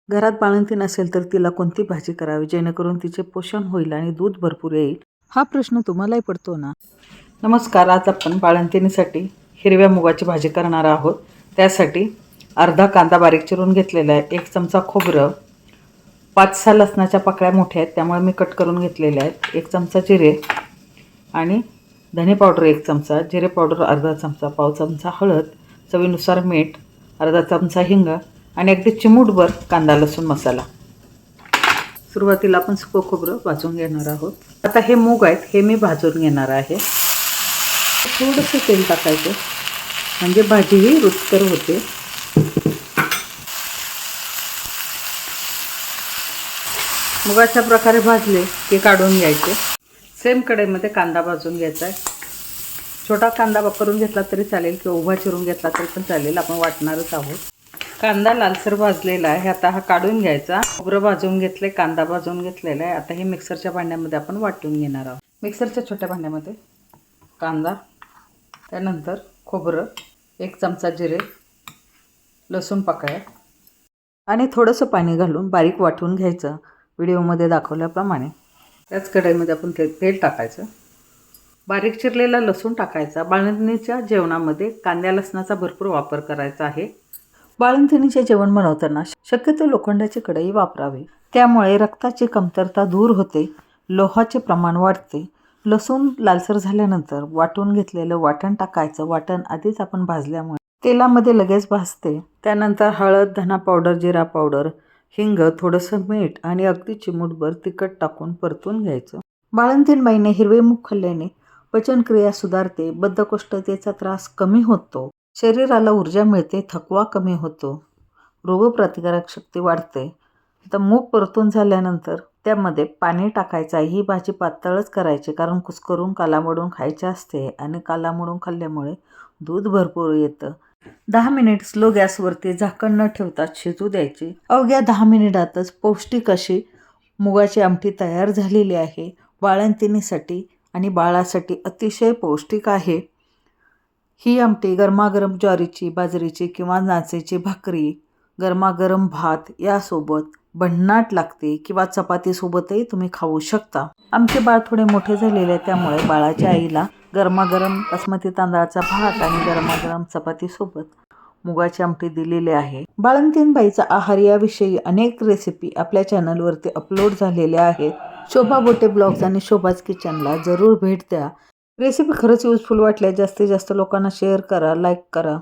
घरात बाळंतीण नसेल तर तिला कोणती भाजी करावी जेणेकरून तिचे पोषण होईल आणि दूध भरपूर येईल, हा प्रश्न तुम्हालाही पडतो ना. नमस्कार, आज आपण बाळंतिणीसाठी हिरव्या मुगाची भाजी करणार आहोत. त्यासाठी अर्धा कांदा बारीक चिरून घेतलेला आहे, 1 चमचा खोबरं, 5-6 लसणाच्या पाकळ्या मोठ्या आहेत त्यामुळे मी कट करून घेतलेल्या आहेत, 1 चमचा जिरे आणि धने पावडर 1 चमचा, जिरे पावडर अर्धा चमचा, पाव चमचा हळद, चवीनुसार मीठ, अर्धा चमचा हिंग आणि अगदी चिमूटभर कांदा लसूण मसाला. सुरुवातीला आपण सुकं खोबरं भाजून घेणार आहोत. आता हे मूग आहेत, हे मी भाजून घेणार आहे. थोडंसं तेल टाकायचं म्हणजे भाजीही रुचकर होते. मूग अशा प्रकारे भाजले की काढून घ्यायचे. सेम कढईमध्ये कांदा भाजून घ्यायचा आहे. छोटा कांदा करून घेतला तरी चालेल किंवा उभा चिरून घेतला तरी पण चालेल, आपण वाटणारच आहोत. कांदा लालसर भाजलेला आहे, आता हा काढून घ्यायचा. खोबरं भाजून घेतले, कांदा भाजून घेतलेला आहे. आता हे मिक्सरच्या भांड्यामध्ये आपण वाटून घेणार आहोत. मिक्सरच्या छोट्या भांड्यामध्ये कांदा, त्यानंतर खोबरं, 1 चमचा जिरे, लसूण पाकळ्या आणि थोडंसं पाणी घालून बारीक वाटून घ्यायचं व्हिडिओमध्ये दाखवल्याप्रमाणे. त्याच कढईमध्ये आपण तेल टाकायचं. बारीक चिरलेला लसूण टाकायचा. बाळंतिणीच्या जेवणामध्ये कांद्या लसणाचा भरपूर वापर करायचा आहे. बाळंतिणीचे जेवण बनवताना शक्यतो लोखंडाची कढई वापरावी, त्यामुळे रक्ताची कमतरता दूर होते, लोहाचे प्रमाण वाढते. लसूण लालसर झाल्यानंतर वाटून घेतलेलं वाटण टाकायचं. वाटण आधीच आपण भाजल्यामुळे तेलामध्ये लगेच भाजते. त्यानंतर हळद, धना पावडर, जिरा पावडर, हिंग, थोडंसं मीठ आणि अगदी चिमूटभर तिखट टाकून परतून घ्यायचं. बाळंतीण बाईने हिरवे मूग खाल्ल्याने पचनक्रिया सुधारते, बद्धकोष्ठतेचा त्रास कमी होतो, शरीराला ऊर्जा मिळते, थकवा कमी होतो, रोगप्रतिकारक शक्ती वाढते. आता मूग परतून झाल्यानंतर त्यामध्ये पाणी टाकायचं आहे. ही भाजी पातळच करायची कारण कुस्करून कालामडून खायची असते आणि कालामडून खाल्ल्यामुळे दूध भरपूर येतं. 10 मिनिट स्लो गॅसवरती झाकण न ठेवता शिजू द्यायची. अवघ्या 10 मिनिटातच पौष्टिक अशी मुगाची आमटी तयार झालेली आहे. बाळंतिणीसाठी आणि बाळासाठी अतिशय पौष्टिक आहे. ही आमटी गरमागरम ज्वारीची, बाजरीची किंवा नाचेची भाकरी, गरमागरम भात यासोबत भन्नाट लागते किंवा चपातीसोबतही तुम्ही खाऊ शकता. आमचे बाळ थोडे मोठे झालेले आहे त्यामुळे बाळाच्या आईला गरमागरम बासमती तांदळाचा भात आणि गरमागरम चपातीसोबत मुगाची आमटी दिलेली आहे. बाळंतीण बाईचा आहार याविषयी अनेक रेसिपी आपल्या चॅनलवरती अपलोड झालेल्या आहेत. शोभा बोटे ब्लॉग्स आणि शोभाज किचनला जरूर भेट द्या. रेसिपी खरंच युजफुल वाटल्या जास्तीत जास्त लोकांना शेअर करा, लाईक करा.